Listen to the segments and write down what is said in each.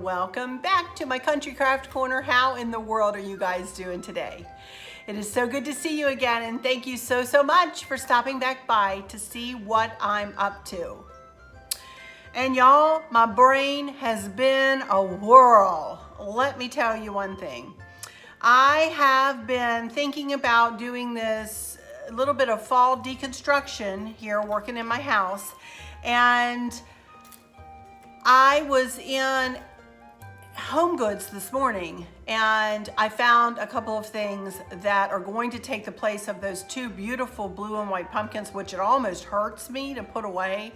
Welcome back to my Country Craft Corner. How in the world are you guys doing today? It is so good to see you again, and thank you so much for stopping back by to see what I'm up to. And y'all, my brain has been a whirl. Let me tell you one thing. I have been thinking about doing this little bit of fall deconstruction here working in my house, and I was in Home Goods this morning and I found a couple of things that are going to take the place of those two beautiful blue and white pumpkins, which it almost hurts me to put away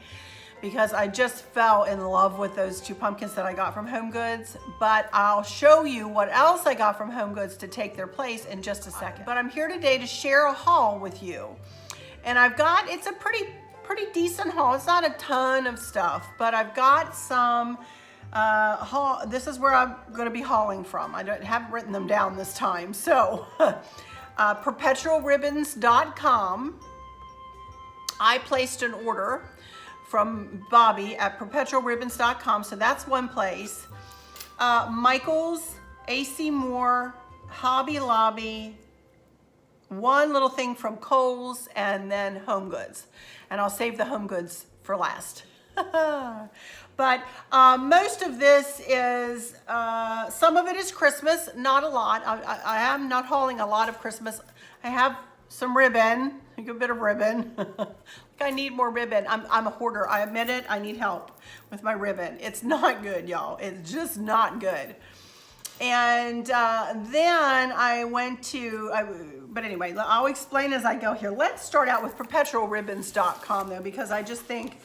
because I just fell in love with those two pumpkins that I got from Home Goods. But I'll show you what else I got from Home Goods to take their place in just a second. But I'm here today to share a haul with you. And it's a pretty decent haul. It's not a ton of stuff, but I've got some this is where I'm going to be hauling from. I haven't written them down this time. So perpetualribbons.com. I placed an order from Bobby at perpetualribbons.com. So that's one place. Michael's, AC Moore, Hobby Lobby, one little thing from Kohl's, and then Home Goods. And I'll save the Home Goods for last. But most of this is, some of it is Christmas, not a lot. I am not hauling a lot of Christmas. I have some ribbon, a good bit of ribbon. I need more ribbon. I'm a hoarder. I admit it. I need help with my ribbon. It's not good, y'all. It's just not good. And then I went to, but anyway, I'll explain as I go here. Let's start out with perpetualribbons.com though, because I just think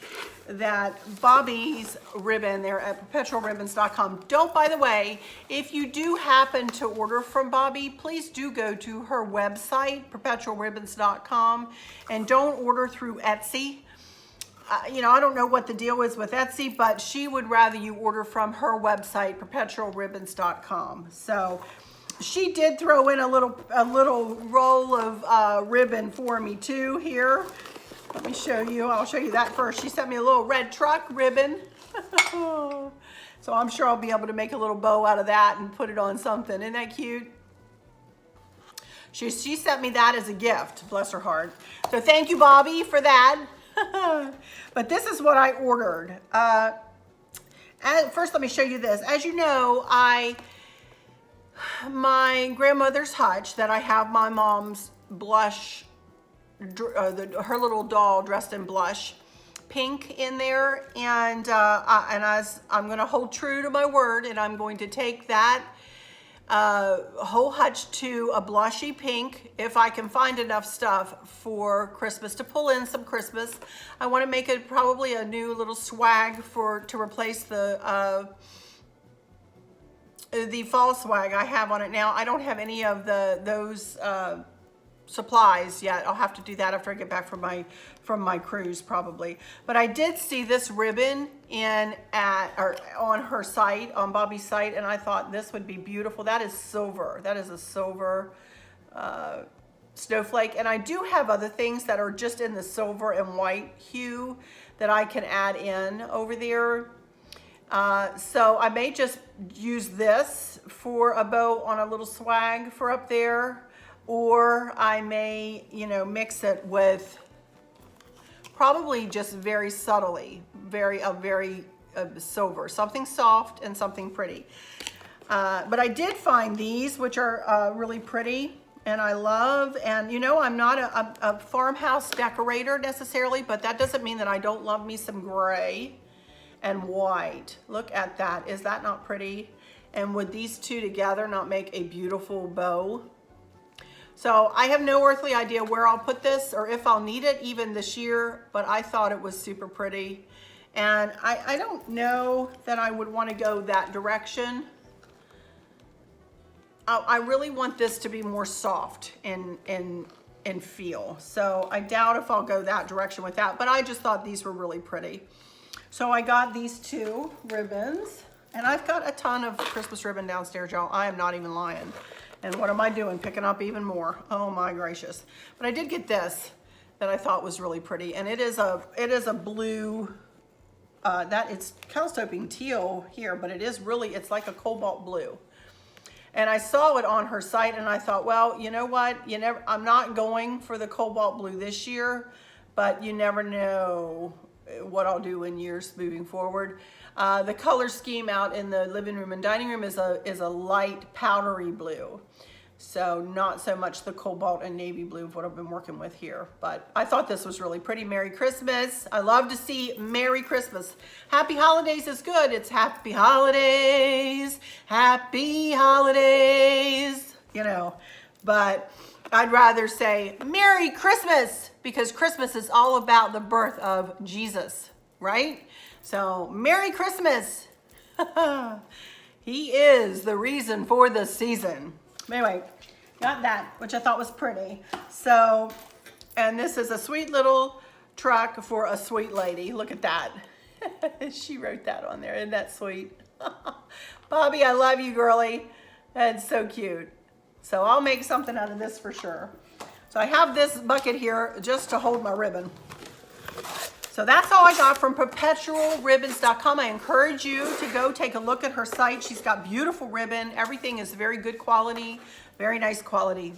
that Bobby's ribbon there at perpetualribbons.com. By the way, if you do happen to order from Bobby, please do go to her website, perpetualribbons.com, and don't order through Etsy. I don't know what the deal is with Etsy, but she would rather you order from her website, perpetualribbons.com. So she did throw in a little roll of ribbon for me too here. Let me show you. I'll show you that first. She sent me a little red truck ribbon. So I'm sure I'll be able to make a little bow out of that and put it on something. Isn't that cute? She sent me that as a gift, bless her heart. So thank you, Bobby, for that. But this is what I ordered. First, let me show you this. As you know, my grandmother's hutch that I have my mom's blush, her little doll dressed in blush pink in there, and as I'm going to hold true to my word, and I'm going to take that whole hutch to a blushy pink if I can find enough stuff for Christmas to pull in some Christmas. I want to make it probably a new little swag to replace the fall swag I have on it now. I don't have any of those supplies yet. I'll have to do that after I get back from my cruise probably. But I did see this ribbon on her site, on Bobby's site, and I thought this would be beautiful. That is silver. That is a silver snowflake. And I do have other things that are just in the silver and white hue that I can add in over there. So I may just use this for a bow on a little swag for up there. Or I may, mix it with probably just very subtly, very silver, something soft and something pretty. But I did find these, which are really pretty and I love. And I'm not a farmhouse decorator necessarily, but that doesn't mean that I don't love me some gray and white. Look at that. Is that not pretty? And would these two together not make a beautiful bow? So I have no earthly idea where I'll put this or if I'll need it even this year, but I thought it was super pretty. And I don't know that I would want to go that direction. I really want this to be more soft in feel. So I doubt if I'll go that direction with that, but I just thought these were really pretty. So I got these 2 ribbons, and I've got a ton of Christmas ribbon downstairs, y'all. I am not even lying. And what am I doing? Picking up even more. Oh my gracious. But I did get this that I thought was really pretty, and it is a blue, that it's kind of soaping teal here, but it is really, it's like a cobalt blue. And I saw it on her site, and I thought, well, you know what? I'm not going for the cobalt blue this year, but you never know what I'll do in years moving forward. The color scheme out in the living room and dining room is a light powdery blue. So not so much the cobalt and navy blue of what I've been working with here. But I thought this was really pretty. Merry Christmas. I love to see Merry Christmas. Happy Holidays is good. It's Happy Holidays. Happy Holidays. You know, but I'd rather say Merry Christmas, because Christmas is all about the birth of Jesus, right? So Merry Christmas. He is the reason for the season. Anyway, got that, which I thought was pretty. So, and this is a sweet little truck for a sweet lady. Look at that. She wrote that on there. Isn't that sweet? Bobby, I love you, girly. That's so cute. So I'll make something out of this for sure. So I have this bucket here just to hold my ribbon. So that's all I got from perpetualribbons.com. I encourage you to go take a look at her site. She's got beautiful ribbon. Everything is very good quality, very nice quality.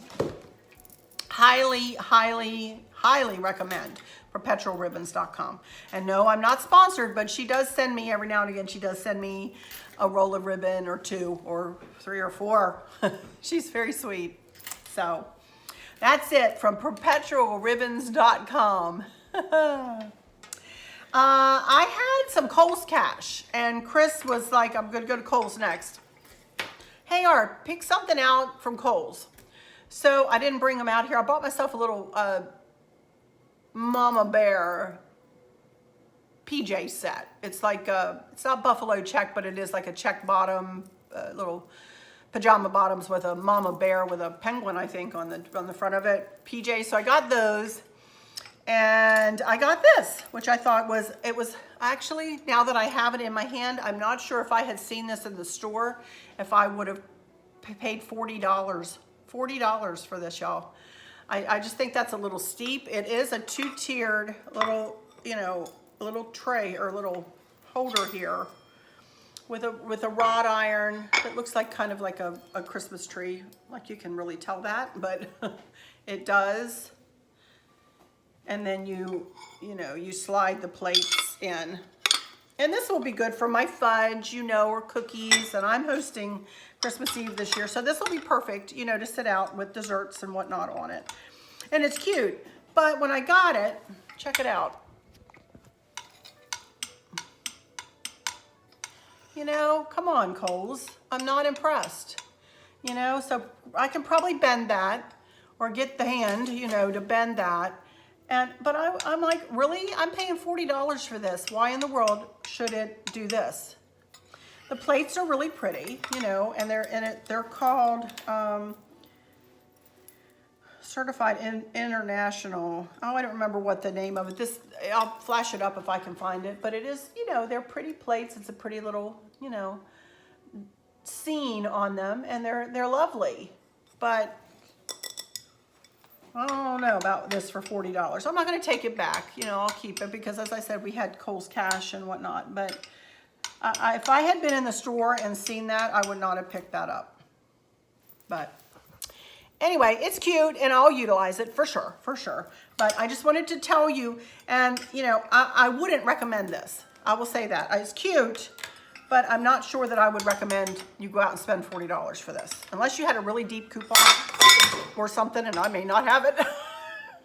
Highly, highly, highly recommend perpetualribbons.com. And no, I'm not sponsored, but she does send me every now and again. She does send me a roll of ribbon or 2 or 3 or 4. She's very sweet. So that's it from perpetualribbons.com. I had some Kohl's cash, and Chris was like, I'm going to go to Kohl's next. Hey, Art, pick something out from Kohl's. So I didn't bring them out here. I bought myself a little Mama Behr PJ set. It's like, it's not buffalo check, but it is like a check bottom, little pajama bottoms with a Mama Behr with a penguin, I think, on the front of it. PJ, so I got those. And I got this, which I thought it was actually, now that I have it in my hand, I'm not sure if I had seen this in the store, if I would have paid $40 for this, y'all. I just think that's a little steep. It is a 2-tiered little, you know, little tray or little holder here with a wrought iron that looks like kind of like a Christmas tree. Like, you can really tell that, but it does. And then you slide the plates in. And this will be good for my fudge, you know, or cookies. And I'm hosting Christmas Eve this year, so this will be perfect, you know, to sit out with desserts and whatnot on it. And it's cute. But when I got it, check it out. You know, come on, Kohl's. I'm not impressed. You know, so I can probably bend that or get the hand, you know, to bend that. But I'm like, really? I'm paying $40 for this. Why in the world should it do this? The plates are really pretty, you know, and they're called Certified International. Oh, I don't remember what the name of it. I'll flash it up if I can find it. But it is, you know, they're pretty plates. It's a pretty little, you know, scene on them, and they're lovely. But I don't know about this for $40. I'm not going to take it back. You know, I'll keep it because, as I said, we had Kohl's cash and whatnot. But if I had been in the store and seen that, I would not have picked that up. But anyway, it's cute, and I'll utilize it for sure, for sure. But I just wanted to tell you, and, you know, I wouldn't recommend this. I will say that. It's cute, but I'm not sure that I would recommend you go out and spend $40 for this. Unless you had a really deep coupon or something, and I may not have it.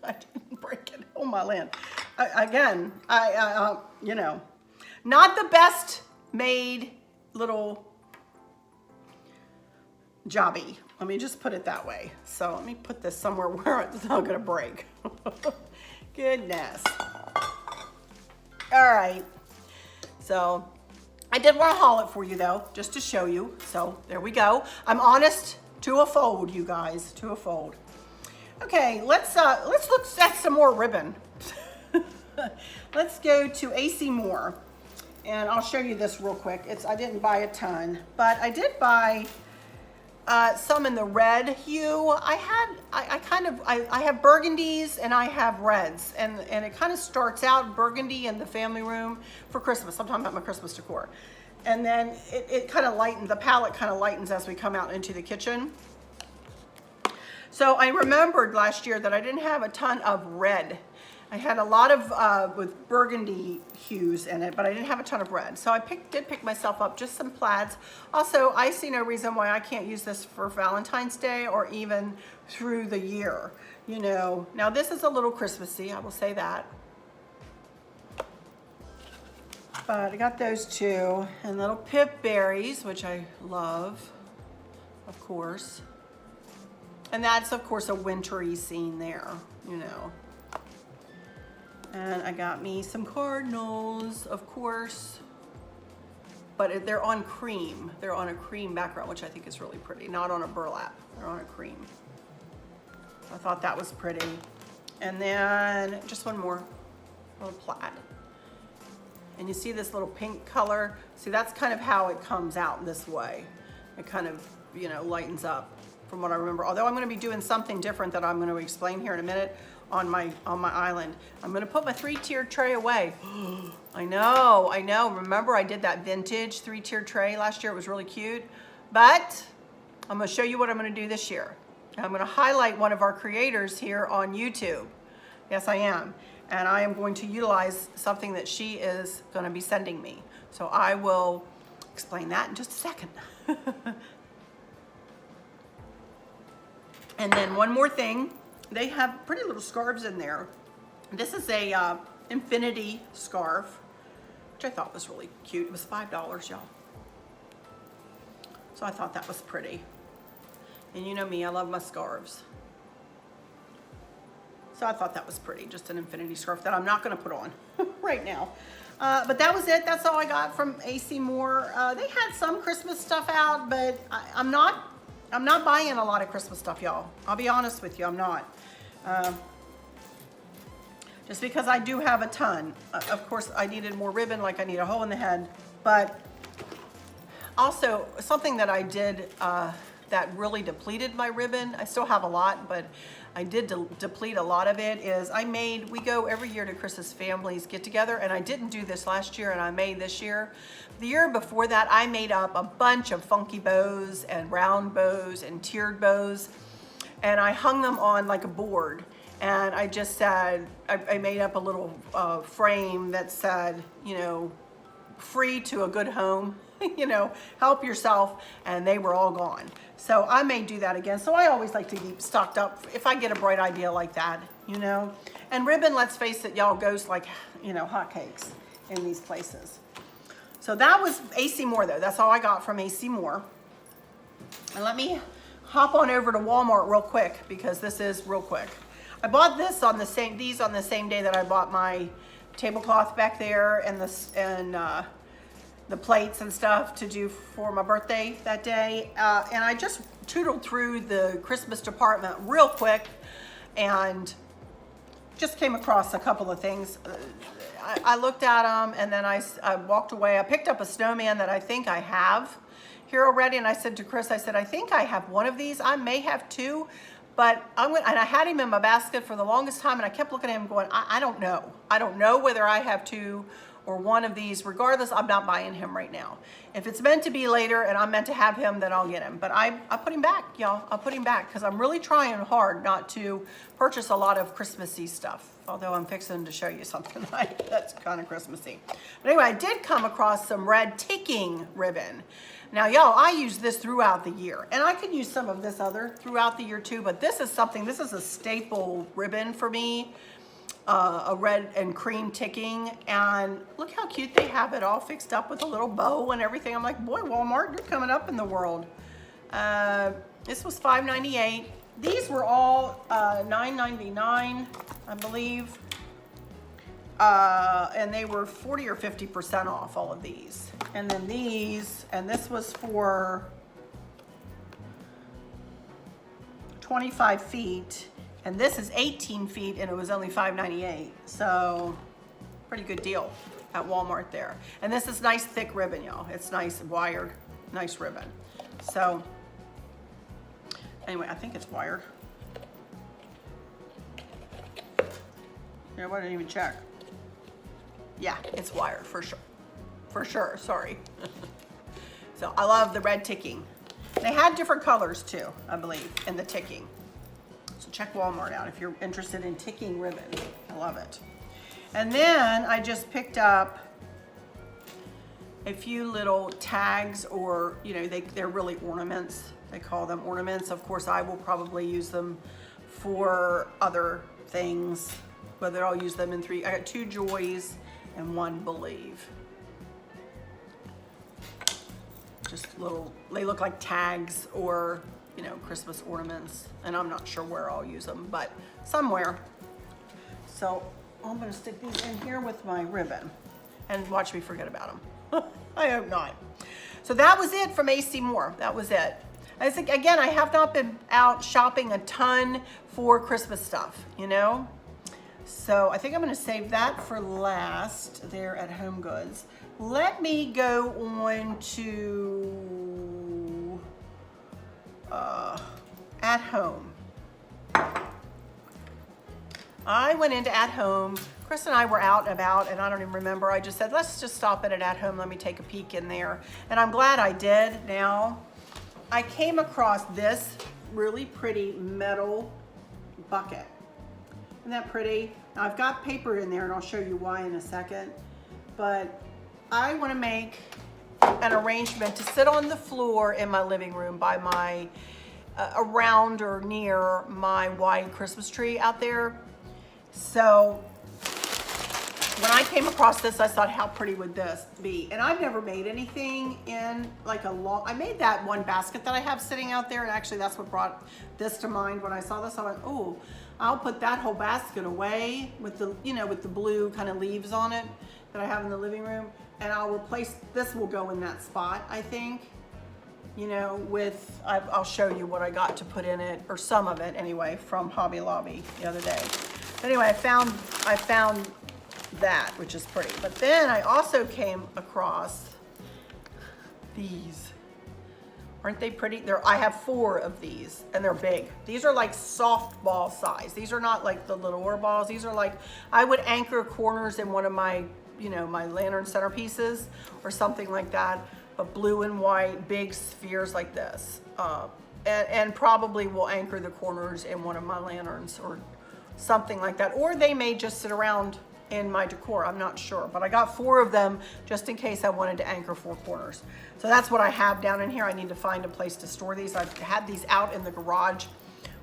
I didn't break it. Oh, my land. You know, not the best made little jobby. Let me just put it that way. So let me put this somewhere where it's not going to break. Goodness. All right. So I did want to haul it for you, though, just to show you. So there we go. I'm honest To a fold, you guys, to a fold. Okay, let's look at some more ribbon. Let's go to AC Moore, and I'll show you this real quick. I didn't buy a ton, but I did buy some in the red hue. I have burgundies and I have reds, and it kind of starts out burgundy in the family room for Christmas. I'm talking about my Christmas decor. And then it kind of lightens, the palette kind of lightens as we come out into the kitchen. So I remembered last year that I didn't have a ton of red. I had a lot of with burgundy hues in it, but I didn't have a ton of red. So I did pick myself up just some plaids. Also, I see no reason why I can't use this for Valentine's Day or even through the year, you know. Now this is a little Christmassy, I will say that. But I got those two, and little pip berries, which I love, of course. And that's, of course, a wintry scene there, you know. And I got me some cardinals, of course. But they're on cream. They're on a cream background, which I think is really pretty. Not on a burlap. They're on a cream. I thought that was pretty. And then just one more little plaid. And you see this little pink color? See, that's kind of how it comes out this way. It kind of, you know, lightens up from what I remember. Although I'm gonna be doing something different that I'm gonna explain here in a minute on my island. I'm gonna put my 3-tiered tray away. I know. Remember I did that vintage 3-tiered tray last year? It was really cute. But I'm gonna show you what I'm gonna do this year. I'm gonna highlight one of our creators here on YouTube. Yes, I am. And I am going to utilize something that she is gonna be sending me. So I will explain that in just a second. And then one more thing, they have pretty little scarves in there. This is a infinity scarf, which I thought was really cute. It was $5, y'all. So I thought that was pretty. And you know me, I love my scarves. So I thought that was pretty, just an infinity scarf that I'm not gonna put on right now. But that was it, that's all I got from AC Moore. They had some Christmas stuff out, but I'm not buying a lot of Christmas stuff, y'all. I'll be honest with you, I'm not. Just because I do have a ton. Of course, I needed more ribbon, like I need a hole in the head. But also, something that I did that really depleted my ribbon, I still have a lot, but I did deplete a lot of it, is we go every year to Chris's family's get together, and I didn't do this last year, and I made this year. The year before that, I made up a bunch of funky bows and round bows and tiered bows, and I hung them on like a board. And I just said, I made up a little frame that said, you know, free to a good home, you know, help yourself, and they were all gone. So I may do that again. So I always like to keep stocked up if I get a bright idea like that, you know. And ribbon, let's face it, y'all, goes like, you know, hotcakes in these places. So that was AC Moore though. That's all I got from AC Moore. And let me hop on over to Walmart real quick, because this is real quick. I bought these on the same day that I bought my tablecloth back there and the plates and stuff to do for my birthday that day. And I just tootled through the Christmas department real quick and just came across a couple of things. I looked at them and then I walked away. I picked up a snowman that I think I have here already, and I said to Chris, I said, I think I have one of these. I may have two, but and I had him in my basket for the longest time, and I kept looking at him going, I don't know. I don't know whether I have two or one of these. Regardless, I'm not buying him right now. If it's meant to be later and I'm meant to have him, then I'll get him. But I put him back, y'all. I'll put him back because I'm really trying hard not to purchase a lot of Christmassy stuff. Although I'm fixing to show you something that's kind of Christmassy. But anyway, I did come across some red ticking ribbon. Now, y'all, I use this throughout the year. And I could use some of this other throughout the year too, but this is a staple ribbon for me. A red and cream ticking, and look how cute they have it all fixed up with a little bow and everything. I'm like, boy, Walmart, you're coming up in the world. This was $5.98. These were all $9.99, I believe. And they were 40 or 50% off, all of these. And then these, and this was for 25 feet, and this is 18 feet, and it was only $5.98. So pretty good deal at Walmart there. And this is nice thick ribbon, y'all. It's nice wired, nice ribbon. So anyway, I think it's wired. Yeah, I didn't even check. Yeah, it's wired for sure. For sure, sorry. So I love the red ticking. They had different colors too, I believe, in the ticking. So check Walmart out if you're interested in ticking ribbon. I love it. And then I just picked up a few little tags, or, you know, they're really ornaments. They call them ornaments. Of course, I will probably use them for other things, whether I'll use them in three. I got 2 joys and 1 believe. Just little, they look like tags or, you know, Christmas ornaments. And I'm not sure where I'll use them, but somewhere. So I'm gonna stick these in here with my ribbon and watch me forget about them. I hope not. So that was it from AC Moore. That was it. I think, again, I have not been out shopping a ton for Christmas stuff, you know? So I think I'm gonna save that for last there at Home Goods. Let me go on to At Home. I went into At Home. Chris and I were out and about, and I don't even remember. I just said, let's just stop in at Home. Let me take a peek in there. And I'm glad I did. Now, I came across this really pretty metal bucket. Isn't that pretty? Now, I've got paper in there, and I'll show you why in a second. But I want to make an arrangement to sit on the floor in my living room by my, around or near my white Christmas tree out there. So when I came across this, I thought, how pretty would this be? And I've never made anything in like a long, I made that one basket that I have sitting out there, and actually that's what brought this to mind. When I saw this, I went, oh, I'll put that whole basket away with the, you know, with the blue kind of leaves on it that I have in the living room. And I'll replace, this will go in that spot, I think, you know, with, I'll show you what I got to put in it, or some of it anyway, from Hobby Lobby the other day. Anyway, I found that, which is pretty. But then I also came across these. Aren't they pretty? I have 4 of these, and they're big. These are like softball size. These are not like the littler balls. These are like, I would anchor corners in one of my, you know, my lantern centerpieces or something like that, but blue and white, big spheres like this. And probably will anchor the corners in one of my lanterns or something like that. Or they may just sit around in my decor, I'm not sure. But I got 4 of them just in case I wanted to anchor 4 corners. So that's what I have down in here. I need to find a place to store these. I've had these out in the garage,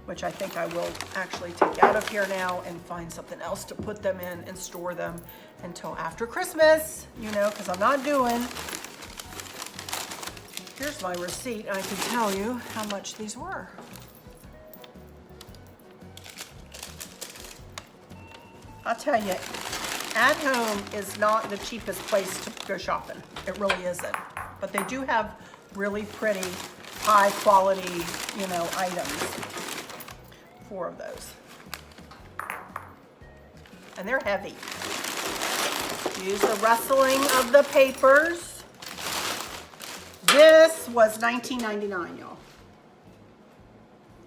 which I think I will actually take out of here now and find something else to put them in and store them until after Christmas, you know, because I'm not doing. Here's my receipt. I can tell you how much these were. I'll tell you, At Home is not the cheapest place to go shopping. It really isn't. But they do have really pretty, high quality, you know, items. 4 of those. And they're heavy. Use the rustling of the papers. This was $19.99, y'all.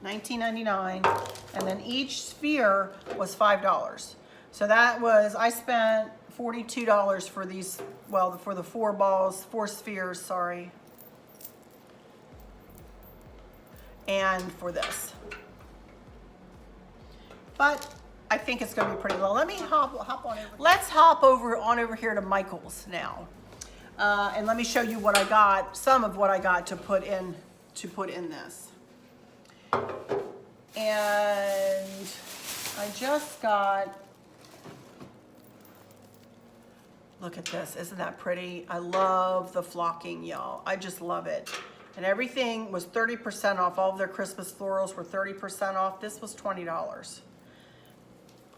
$19.99. And then each sphere was $5. So that was, I spent $42 for these, well, for the 4 balls, 4 spheres, sorry. And for this. But I think it's gonna be pretty low. Let me hop on over. Let's hop over here to Michael's now. And let me show you what I got, some of what I got to put in this. And I just got, look at this, isn't that pretty? I love the flocking, y'all. I just love it. And everything was 30% off. All of their Christmas florals were 30% off. This was $20.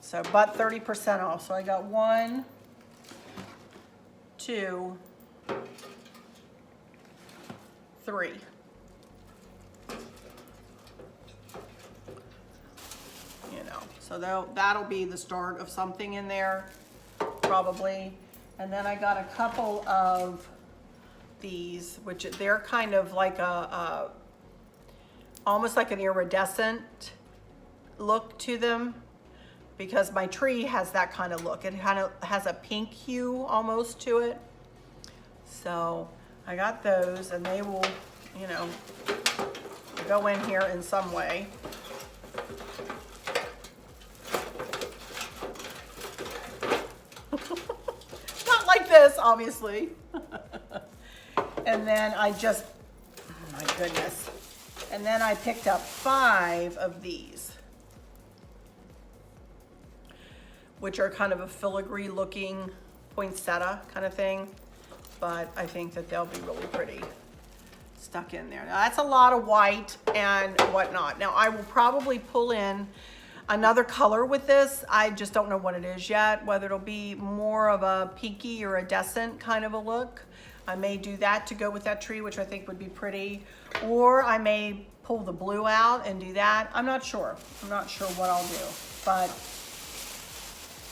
So, but 30% off. So I got 1, 2, 3. So that'll be the start of something in there, probably. And then I got a couple of these, which they're kind of like almost like an iridescent look to them, because my tree has that kind of look. It kind of has a pink hue almost to it. So I got those, and they will, you know, go in here in some way. Not like this, obviously. And then I just, oh my goodness. And then I picked up 5 of these, which are kind of a filigree looking poinsettia kind of thing. But I think that they'll be really pretty stuck in there. Now that's a lot of white and whatnot. Now I will probably pull in another color with this. I just don't know what it is yet, whether it'll be more of a pinky or a iridescent kind of a look. I may do that to go with that tree, which I think would be pretty. Or I may pull the blue out and do that. I'm not sure. I'm not sure what I'll do, but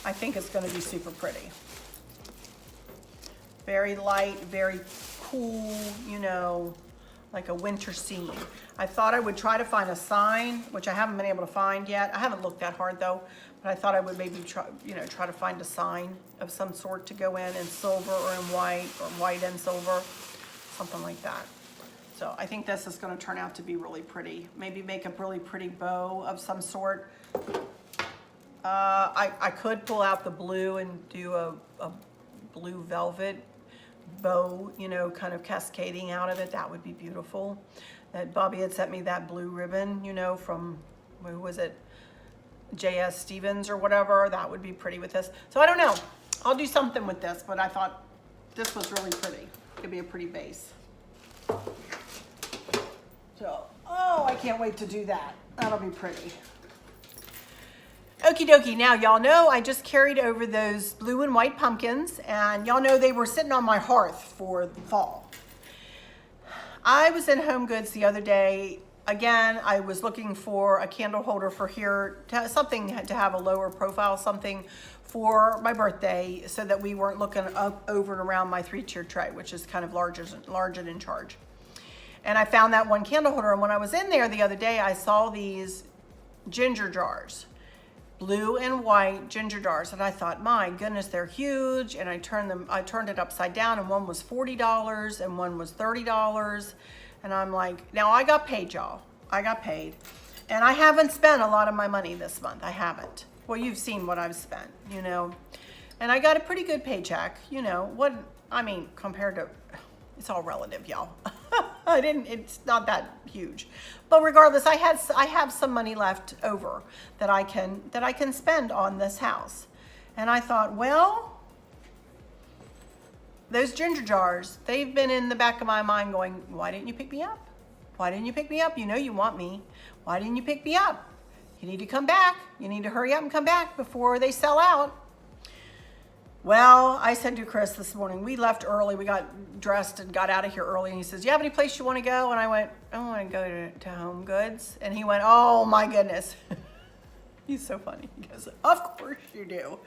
I think it's gonna be super pretty. Very light, very cool, you know, like a winter scene. I thought I would try to find a sign, which I haven't been able to find yet. I haven't looked that hard though, but I thought I would maybe try, you know, try to find a sign of some sort to go in silver or in white, or white and silver, something like that. So I think this is gonna turn out to be really pretty. Maybe make a really pretty bow of some sort. I could pull out the blue and do a blue velvet bow, you know, kind of cascading out of it. That would be beautiful. That Bobby had sent me that blue ribbon, you know, from, who was it, J.S. Stevens or whatever. That would be pretty with this. So I don't know, I'll do something with this, but I thought this was really pretty. It could be a pretty base. So, oh, I can't wait to do that. That'll be pretty. Okie dokie, now y'all know I just carried over those blue and white pumpkins, and y'all know they were sitting on my hearth for the fall. I was in Home Goods the other day. Again, I was looking for a candle holder for here, something to have a lower profile, something for my birthday, so that we weren't looking up over and around my 3-tier tray, which is kind of large and in charge. And I found that one candle holder, and when I was in there the other day, I saw these ginger jars. Blue and white ginger jars, and I thought, my goodness, they're huge. And I turned it upside down, and one was $40 and one was $30. And I'm like, now I got paid, y'all. I got paid. And I haven't spent a lot of my money this month. I haven't. Well, you've seen what I've spent, you know. And I got a pretty good paycheck, you know. What, I mean, compared to, it's all relative, y'all. It's not that huge. But regardless, I have some money left over that I can spend on this house. And I thought, well, those ginger jars, they've been in the back of my mind going, why didn't you pick me up? Why didn't you pick me up? You know you want me. Why didn't you pick me up? You need to come back. You need to hurry up and come back before they sell out. Well, I said to Chris this morning, we left early. We got dressed and got out of here early. And he says, you have any place you want to go? And I went, I want to go to Home Goods. And he went, oh my goodness. He's so funny. He goes, of course you do.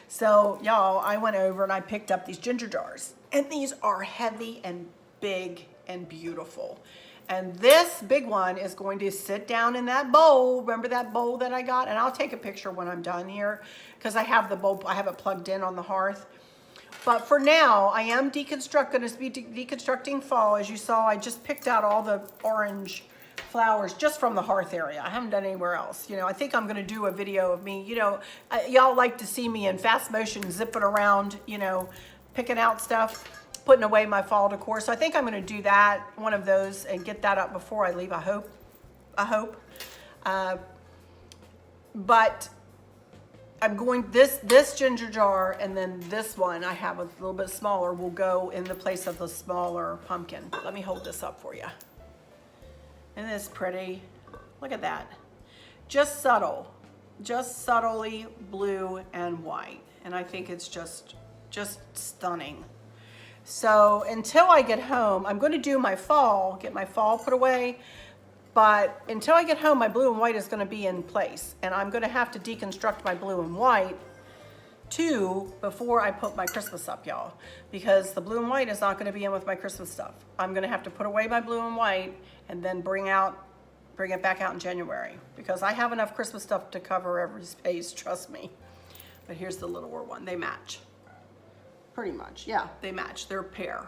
So y'all, I went over and I picked up these ginger jars. And these are heavy and big and beautiful. And this big one is going to sit down in that bowl. Remember that bowl that I got? And I'll take a picture when I'm done here, because I have the bowl, I have it plugged in on the hearth. But for now, I am going to be deconstructing fall. As you saw, I just picked out all the orange flowers just from the hearth area. I haven't done anywhere else. You know, I think I'm going to do a video of me, you know, y'all like to see me in fast motion, zipping around, you know, picking out stuff, putting away my fall decor. So I think I'm going to do that, one of those, and get that up before I leave. I hope. But I'm going, this ginger jar and then this one I have a little bit smaller will go in the place of the smaller pumpkin. Let me hold this up for you. Isn't this pretty? Look at that. Just subtly blue and white. And I think it's just stunning. So until I get home, I'm going to do my fall, get my fall put away. But until I get home, my blue and white is gonna be in place. And I'm gonna have to deconstruct my blue and white too before I put my Christmas up, y'all. Because the blue and white is not gonna be in with my Christmas stuff. I'm gonna have to put away my blue and white and then bring it back out in January. Because I have enough Christmas stuff to cover every space, trust me. But here's the littler one, they match. Pretty much, yeah, they match, they're a pair.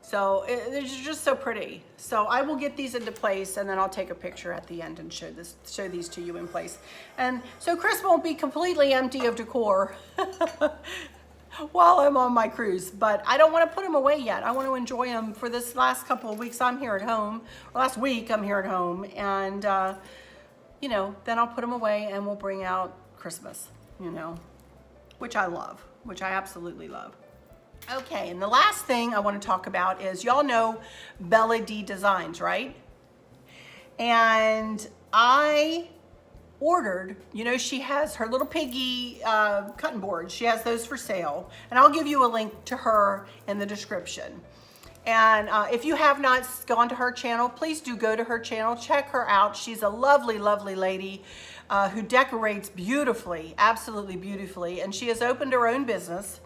So they're just so pretty. So I will get these into place and then I'll take a picture at the end and show these to you in place. And so Chris won't be completely empty of decor while I'm on my cruise, but I don't want to put them away yet. I want to enjoy them for this last couple of weeks I'm here at home. Last week I'm here at home, and you know, then I'll put them away and we'll bring out Christmas, you know, which I love, which I absolutely love. Okay, and the last thing I want to talk about is, y'all know Bella D Designs, right? And I ordered, you know, she has her little piggy cutting boards. She has those for sale, and I'll give you a link to her in the description. And if you have not gone to her channel, please do go to her channel, check her out. She's a lovely, lovely lady who decorates beautifully, absolutely beautifully, and she has opened her own business.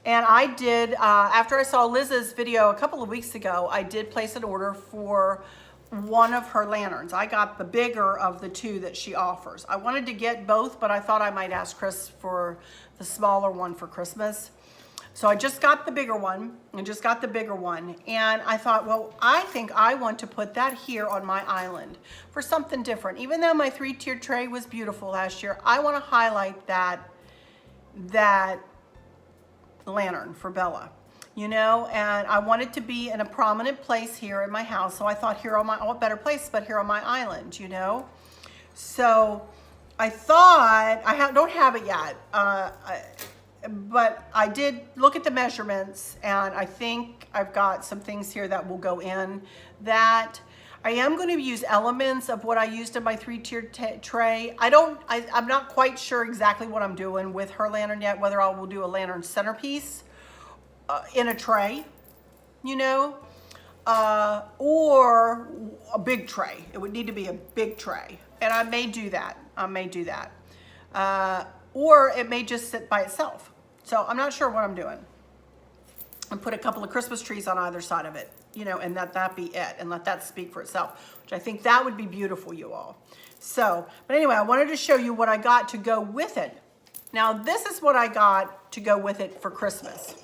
And I did, after I saw Liz's video a couple of weeks ago, I did place an order for one of her lanterns. I got the bigger of the two that she offers. I wanted to get both, but I thought I might ask Chris for the smaller one for Christmas. So I just got the bigger one, and I thought, well, I think I want to put that here on my island for something different. Even though my 3-tiered tray was beautiful last year, I want to highlight that lantern for Bella, you know, and I want it to be in a prominent place here in my house. So I thought, here on my, what better place but here on my island, you know. So I thought, don't have it yet, but I did look at the measurements, and I think I've got some things here that will go in that. I am going to use elements of what I used in my 3-tiered tray. I'm not quite sure exactly what I'm doing with her lantern yet, whether I will do a lantern centerpiece in a tray, you know, or a big tray. It would need to be a big tray, and I may do that. Or it may just sit by itself. So I'm not sure what I'm doing. And put a couple of Christmas trees on either side of it, you know, and let that be it, and let that speak for itself, which I think that would be beautiful, you all. So, but anyway, I wanted to show you what I got to go with it. Now, this is what I got to go with it for Christmas.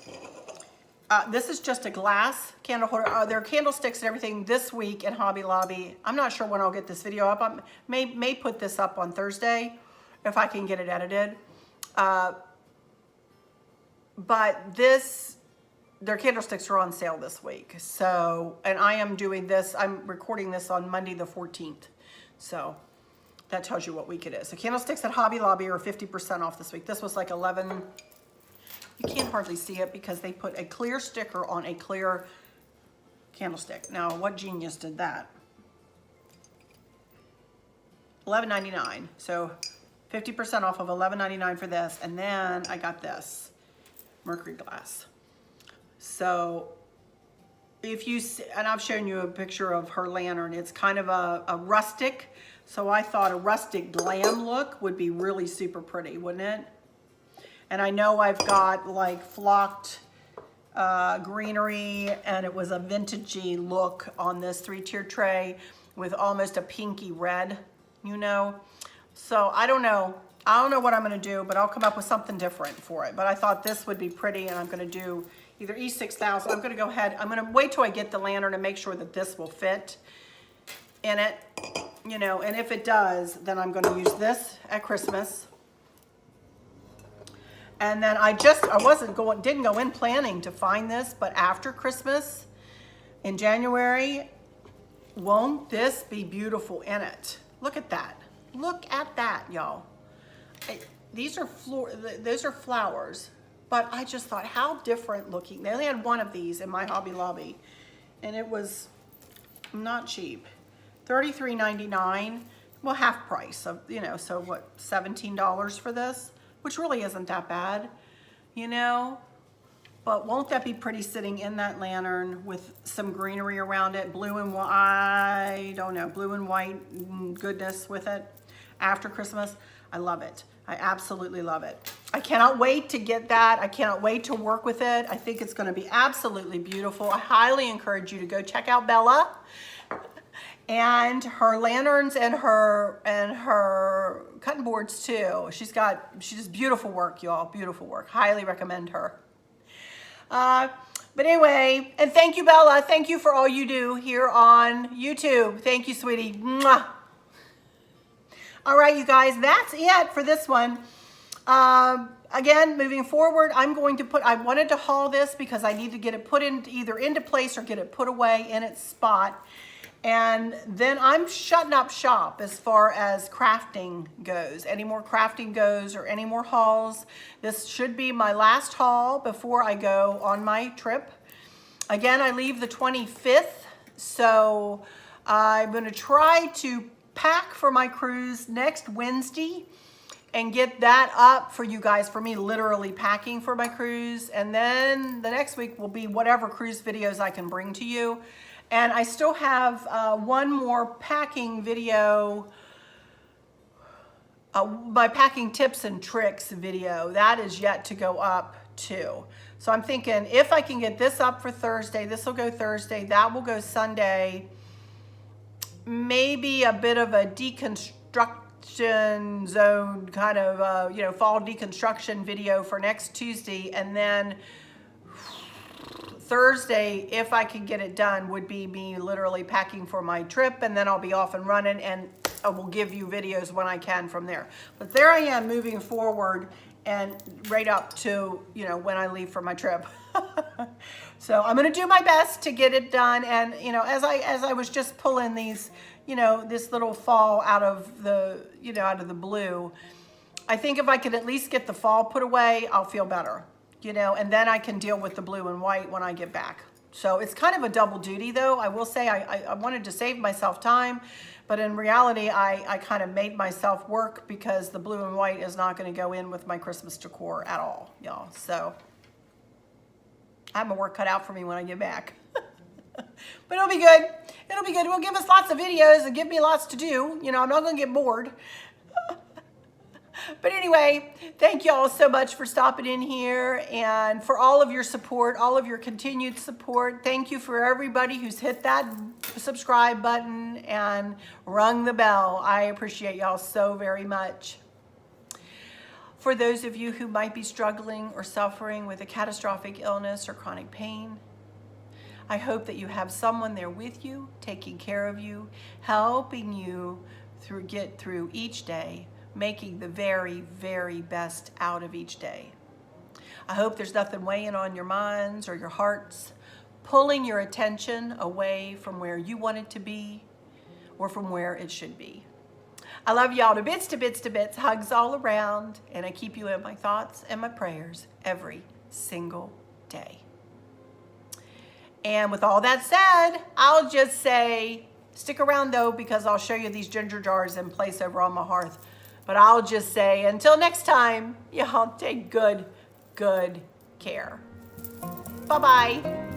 This is just a glass candle holder. There are candlesticks and everything this week in Hobby Lobby. I'm not sure when I'll get this video up. I may put this up on Thursday if I can get it edited. But their candlesticks are on sale this week. So, and I am doing this, I'm recording this on Monday the 14th. So that tells you what week it is. So candlesticks at Hobby Lobby are 50% off this week. This was like 11, you can't hardly see it because they put a clear sticker on a clear candlestick. Now, what genius did that? $11.99. So 50% off of $11.99 for this. And then I got this mercury glass. So if you see, and I've shown you a picture of her lantern, it's kind of a rustic. So I thought a rustic glam look would be really super pretty, wouldn't it? And I know I've got like flocked greenery, and it was a vintagey look on this 3-tiered tray with almost a pinky red, you know. So I don't know what I'm gonna do, but I'll come up with something different for it. But I thought this would be pretty, and I'm gonna do either E6000. I'm gonna go ahead, I'm gonna wait till I get the lantern and make sure that this will fit in it, you know, and if it does, then I'm gonna use this at Christmas. And then didn't go in planning to find this, but after Christmas in January, won't this be beautiful in it? Look at that. Look at that, y'all. Those are flowers, but I just thought how different looking. They only had one of these in my Hobby Lobby, and it was not cheap. $33.99, well, half price of, you know, so what, $17 for this, which really isn't that bad, you know. But won't that be pretty sitting in that lantern with some greenery around it, blue and white, I don't know, blue and white goodness with it after Christmas? I love it. I absolutely love it. I cannot wait to get that. I cannot wait to work with it. I think it's going to be absolutely beautiful. I highly encourage you to go check out Bella and her lanterns and her cutting boards too. She does beautiful work, y'all. Beautiful work. Highly recommend her. But anyway, and thank you, Bella. Thank you for all you do here on YouTube. Thank you, sweetie. Mwah. All right, you guys, that's it for this one. Again, moving forward, I wanted to haul this because I need to get it put in either into place or get it put away in its spot. And then I'm shutting up shop as far as crafting goes. Any more crafting goes or any more hauls. This should be my last haul before I go on my trip. Again, I leave the 25th, so I'm going to try to pack for my cruise next Wednesday and get that up for you guys, for me literally packing for my cruise. And then the next week will be whatever cruise videos I can bring to you. And I still have one more packing video, my packing tips and tricks video. That is yet to go up too. So I'm thinking if I can get this up for Thursday, this will go Thursday, that will go Sunday. Maybe a bit of a deconstruction zone kind of, fall deconstruction video for next Tuesday. And then Thursday, if I can get it done, would be me literally packing for my trip, and then I'll be off and running, and I will give you videos when I can from there. But there I am moving forward and right up to, when I leave for my trip. So I'm going to do my best to get it done. And, as I was just pulling these, this little fall out of the, out of the blue, I think if I could at least get the fall put away, I'll feel better. And then I can deal with the blue and white when I get back. So it's kind of a double duty though. I will say I wanted to save myself time, but in reality, I kind of made myself work because the blue and white is not going to go in with my Christmas decor at all, y'all. So I have my work cut out for me when I get back. But it'll be good. It'll be good. It will give us lots of videos and give me lots to do. I'm not going to get bored. But anyway, thank you all so much for stopping in here and for all of your support, all of your continued support. Thank you for everybody who's hit that subscribe button and rung the bell. I appreciate y'all so very much. For those of you who might be struggling or suffering with a catastrophic illness or chronic pain, I hope that you have someone there with you, taking care of you, helping you get through each day, making the very, very best out of each day. I hope there's nothing weighing on your minds or your hearts, pulling your attention away from where you want it to be or from where it should be. I love y'all to bits, to bits, to bits, hugs all around, and I keep you in my thoughts and my prayers every single day. And with all that said, I'll just say, stick around though, because I'll show you these ginger jars in place over on my hearth. But I'll just say, until next time, y'all take good care. Bye-bye.